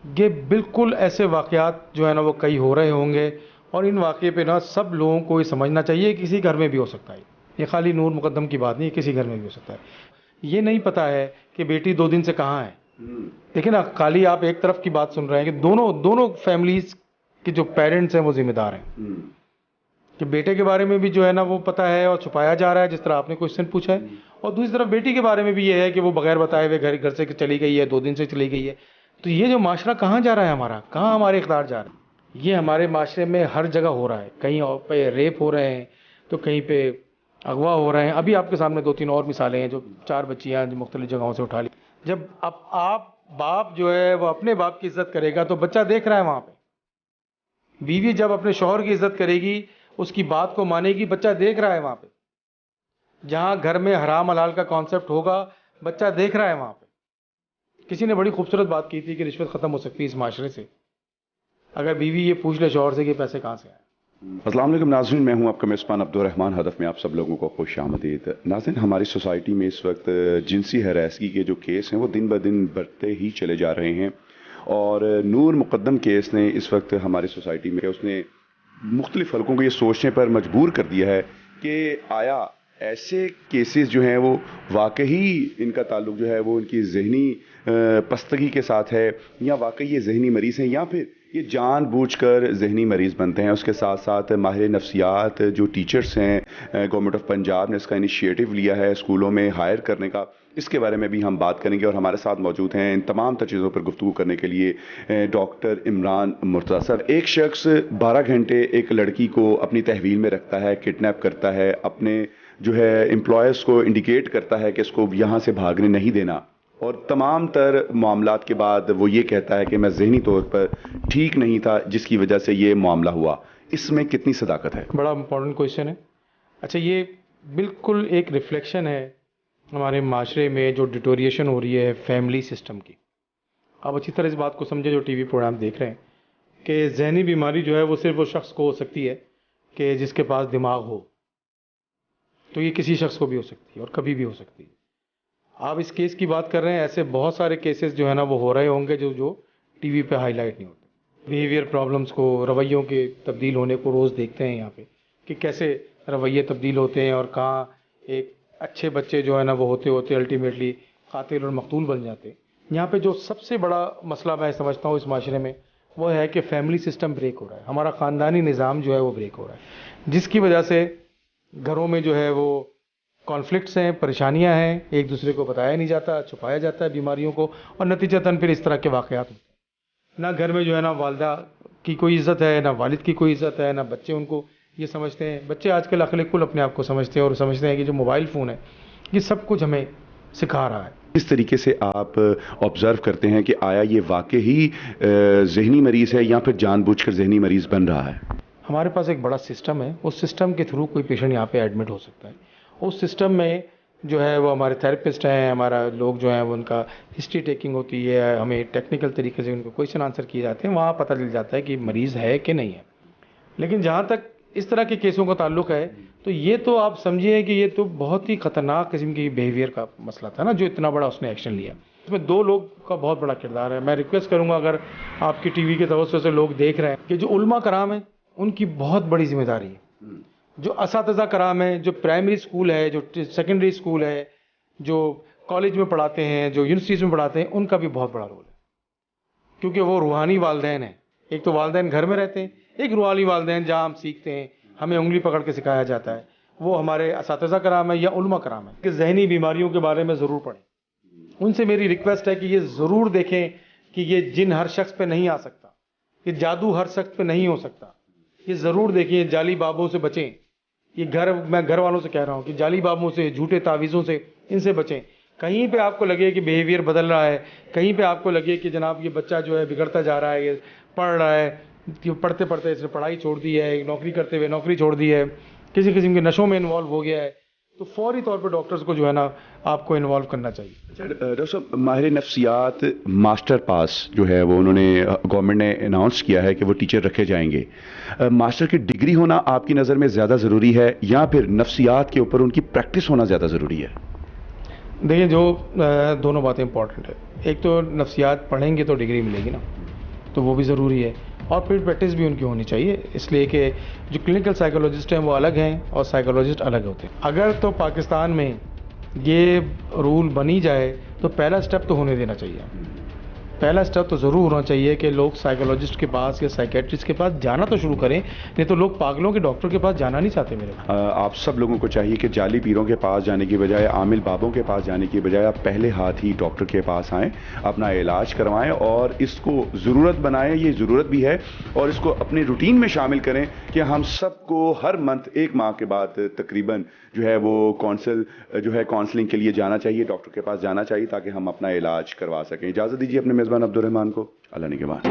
یہ بالکل ایسے واقعات جو ہے نا وہ کئی ہو رہے ہوں گے، اور ان واقعے پہ نا سب لوگوں کو یہ سمجھنا چاہیے، کسی گھر میں بھی ہو سکتا ہے، یہ خالی نور مقدم کی بات نہیں، کسی گھر میں بھی ہو سکتا ہے۔ یہ نہیں پتا ہے کہ بیٹی 2 دن سے کہاں ہے۔ دیکھیں نا، خالی آپ ایک طرف کی بات سن رہے ہیں کہ دونوں فیملیز کے جو پیرنٹس ہیں وہ ذمہ دار ہیں، کہ بیٹے کے بارے میں بھی جو ہے نا وہ پتہ ہے اور چھپایا جا رہا ہے، جس طرح آپ نے کوشچن پوچھا ہے، اور دوسری طرف بیٹی کے بارے میں بھی یہ ہے کہ وہ بغیر بتائے ہوئے گھر سے چلی گئی ہے، 2 دن سے چلی گئی ہے۔ تو یہ جو معاشرہ کہاں جا رہا ہے ہمارا، کہاں ہمارے اقدار جا رہے ہیں؟ یہ ہمارے معاشرے میں ہر جگہ ہو رہا ہے، کہیں پہ ریپ ہو رہے ہیں تو کہیں پہ اغوا ہو رہے ہیں۔ ابھی آپ کے سامنے 2-3 اور مثالیں ہیں، جو 4 بچیاں جو مختلف جگہوں سے اٹھا لی۔ جب اب آپ باپ جو ہے وہ اپنے باپ کی عزت کرے گا تو بچہ دیکھ رہا ہے وہاں پہ، بیوی جب اپنے شوہر کی عزت کرے گی، اس کی بات کو مانے گی، بچہ دیکھ رہا ہے وہاں پہ۔ جہاں گھر میں حرام حلال کا کانسیپٹ ہوگا، بچہ دیکھ رہا ہے وہاں پہ۔ کسی نے بڑی خوبصورت بات کی تھی کہ رشوت ختم ہو سکتی ہے اس معاشرے سے اگر بیوی یہ پوچھ لے شوہر سے کہ پیسے کہاں سے آئے۔ السلام علیکم ناظرین، میں ہوں آپ کا میزبان عبدالرحمان ہدف میں آپ سب لوگوں کو خوش آمدید۔ ناظرین، ہماری سوسائٹی میں اس وقت جنسی ہراسگی کے جو کیس ہیں وہ دن بدن بڑھتے ہی چلے جا رہے ہیں، اور نور مقدم کیس نے اس وقت ہماری سوسائٹی میں اس نے مختلف حلقوں کو یہ سوچنے پر مجبور کر دیا ہے کہ آیا ایسے کیسز جو ہیں وہ واقعی ان کا تعلق جو ہے وہ ان کی ذہنی پستگی کے ساتھ ہے، یا واقعی یہ ذہنی مریض ہیں، یا پھر یہ جان بوجھ کر ذہنی مریض بنتے ہیں۔ اس کے ساتھ ساتھ ماہر نفسیات جو ٹیچرز ہیں، گورنمنٹ آف پنجاب نے اس کا انیشیٹو لیا ہے اسکولوں میں ہائر کرنے کا، اس کے بارے میں بھی ہم بات کریں گے، اور ہمارے ساتھ موجود ہیں ان تمام تر چیزوں پر گفتگو کرنے کے لیے ڈاکٹر عمران مرتضیٰ صاحب۔ ایک شخص 12 گھنٹے ایک لڑکی کو اپنی تحویل میں رکھتا ہے، کڈنیپ کرتا ہے، اپنے جو ہے امپلائز کو انڈیکیٹ کرتا ہے کہ اس کو یہاں سے بھاگنے نہیں دینا، اور تمام تر معاملات کے بعد وہ یہ کہتا ہے کہ میں ذہنی طور پر ٹھیک نہیں تھا جس کی وجہ سے یہ معاملہ ہوا۔ اس میں کتنی صداقت ہے؟ بڑا امپورٹنٹ کویشچن ہے۔ اچھا، یہ بالکل ایک ریفلیکشن ہے ہمارے معاشرے میں جو ڈیٹوریشن ہو رہی ہے فیملی سسٹم کی۔ آپ اچھی طرح اس بات کو سمجھے جو ٹی وی پروگرام دیکھ رہے ہیں، کہ ذہنی بیماری جو ہے وہ صرف اس شخص کو ہو سکتی ہے کہ جس کے پاس دماغ ہو، تو یہ کسی شخص کو بھی ہو سکتی ہے اور کبھی بھی ہو سکتی ہے۔ آپ اس کیس کی بات کر رہے ہیں، ایسے بہت سارے کیسز جو ہے نا وہ ہو رہے ہوں گے جو ٹی وی پہ ہائی لائٹ نہیں ہوتے۔ بیہیویئر پرابلمس کو، رویوں کے تبدیل ہونے کو روز دیکھتے ہیں یہاں پہ، کہ کیسے رویے تبدیل ہوتے ہیں، اور کہاں ایک اچھے بچے جو ہے نا وہ ہوتے الٹیمیٹلی قاتل اور مقتول بن جاتے ہیں۔ یہاں پہ جو سب سے بڑا مسئلہ میں سمجھتا ہوں اس معاشرے میں، وہ ہے کہ فیملی سسٹم بریک ہو رہا ہے، ہمارا خاندانی نظام جو ہے وہ بریک ہو رہا ہے، جس کی وجہ سے گھروں میں جو ہے وہ کانفلکٹس ہیں، پریشانیاں ہیں، ایک دوسرے کو بتایا نہیں جاتا، چھپایا جاتا ہے بیماریوں کو، اور نتیجتاً پھر اس طرح کے واقعات ہوتے ہیں۔ نہ گھر میں جو ہے نا والدہ کی کوئی عزت ہے، نہ والد کی کوئی عزت ہے، نہ بچے ان کو یہ سمجھتے ہیں۔ بچے آج کل عقل کل اپنے آپ کو سمجھتے ہیں، اور سمجھتے ہیں کہ جو موبائل فون ہے یہ سب کچھ ہمیں سکھا رہا ہے۔ اس طریقے سے آپ آبزرو کرتے ہیں کہ آیا یہ واقعی ذہنی مریض ہے یا پھر جان بوجھ کر ذہنی مریض بن رہا ہے؟ ہمارے پاس ایک بڑا سسٹم ہے، اس سسٹم کے تھرو کوئی پیشنٹ یہاں پہ ایڈمٹ ہو سکتا ہے۔ اس سسٹم میں جو ہے وہ ہمارے تھراپسٹ ہیں، ہمارا لوگ جو ہیں وہ ان کا ہسٹری ٹیکنگ ہوتی ہے، ہمیں ٹیکنیکل طریقے سے ان کو کویشچن آنسر کیے جاتے ہیں، وہاں پتہ چل جاتا ہے کہ مریض ہے کہ نہیں ہے۔ لیکن جہاں تک اس طرح کے کیسوں کا تعلق ہے، تو یہ تو آپ سمجھیے کہ یہ تو بہت ہی خطرناک قسم کی بیہیویئر کا مسئلہ تھا نا، جو اتنا بڑا اس نے ایکشن لیا۔ اس میں 2 لوگ کا بہت بڑا کردار ہے۔ میں ریکویسٹ کروں گا، اگر آپ کی ٹی وی کے توسط سے لوگ دیکھ رہے ہیں، کہ جو علماء کرام ہیں ان کی بہت بڑی ذمہ داری ہے، جو اساتذہ کرام ہیں، جو پرائمری اسکول ہے، جو سیکنڈری اسکول ہے، جو کالج میں پڑھاتے ہیں، جو یونیورسٹیز میں پڑھاتے ہیں، ان کا بھی بہت بڑا رول ہے، کیونکہ وہ روحانی والدین ہیں۔ ایک تو والدین گھر میں رہتے ہیں، ایک روحانی والدین جہاں ہم سیکھتے ہیں، ہمیں انگلی پکڑ کے سکھایا جاتا ہے، وہ ہمارے اساتذہ کرام ہیں یا علماء کرام ہیں، کہ ذہنی بیماریوں کے بارے میں ضرور پڑھیں۔ ان سے میری ریکویسٹ ہے کہ یہ ضرور دیکھیں کہ یہ جن ہر شخص پہ نہیں آ سکتا، یہ جادو ہر شخص پہ نہیں ہو سکتا، یہ ضرور دیکھیں۔ جعلی بابوں سے بچیں، یہ میں گھر والوں سے کہہ رہا ہوں کہ جعلی بابوں سے، جھوٹے تعویذوں سے، ان سے بچیں۔ کہیں پہ آپ کو لگے کہ بیہیویئر بدل رہا ہے، کہیں پہ آپ کو لگے کہ جناب یہ بچہ جو ہے بگڑتا جا رہا ہے، یہ پڑھ رہا ہے، پڑھتے پڑھتے اس نے پڑھائی چھوڑ دی ہے، نوکری کرتے ہوئے نوکری چھوڑ دی ہے، کسی قسم کے نشوں میں انوالو ہو گیا ہے، تو فوری طور پہ ڈاکٹرز کو جو ہے نا آپ کو انوالو کرنا چاہیے۔ ڈاکٹر صاحب، ماہر نفسیات ماسٹر پاس جو ہے وہ انہوں نے گورنمنٹ نے اناؤنس کیا ہے کہ وہ ٹیچر رکھے جائیں گے۔ ماسٹر کی ڈگری ہونا آپ کی نظر میں زیادہ ضروری ہے یا پھر نفسیات کے اوپر ان کی پریکٹس ہونا زیادہ ضروری ہے؟ دیکھیں، جو دونوں باتیں امپورٹنٹ ہے۔ ایک تو نفسیات پڑھیں گے تو ڈگری ملے گی نا، تو وہ بھی ضروری ہے، اور پھر پریکٹس بھی ان کی ہونی چاہیے، اس لیے کہ جو کلینکل سائیکولوجسٹ ہیں وہ الگ ہیں اور سائیکولوجسٹ الگ ہوتے ہیں. اگر تو پاکستان میں یہ رول بنی جائے تو پہلا سٹیپ تو ہونے دینا چاہیے. پہلا سٹیپ تو ضرور ہونا چاہیے کہ لوگ سائیکولوجسٹ کے پاس یا سائیکیٹرسٹ کے پاس جانا تو شروع کریں، نہیں تو لوگ پاگلوں کے ڈاکٹر کے پاس جانا نہیں چاہتے. میرے آپ سب لوگوں کو چاہیے کہ جعلی پیروں کے پاس جانے کی بجائے، عامل بابوں کے پاس جانے کی بجائے آپ پہلے ہاتھ ہی ڈاکٹر کے پاس آئیں، اپنا علاج کروائیں اور اس کو ضرورت بنائیں. یہ ضرورت بھی ہے اور اس کو اپنی روٹین میں شامل کریں کہ ہم سب کو ہر منتھ 1 ماہ کے بعد تقریباً جو ہے وہ کاؤنسلنگ کے لیے جانا چاہیے، ڈاکٹر کے پاس جانا چاہیے تاکہ ہم اپنا علاج کروا سکیں. اجازت دیجیے اپنے میزبان عبد الرحمان کو. اللہ نگہبان.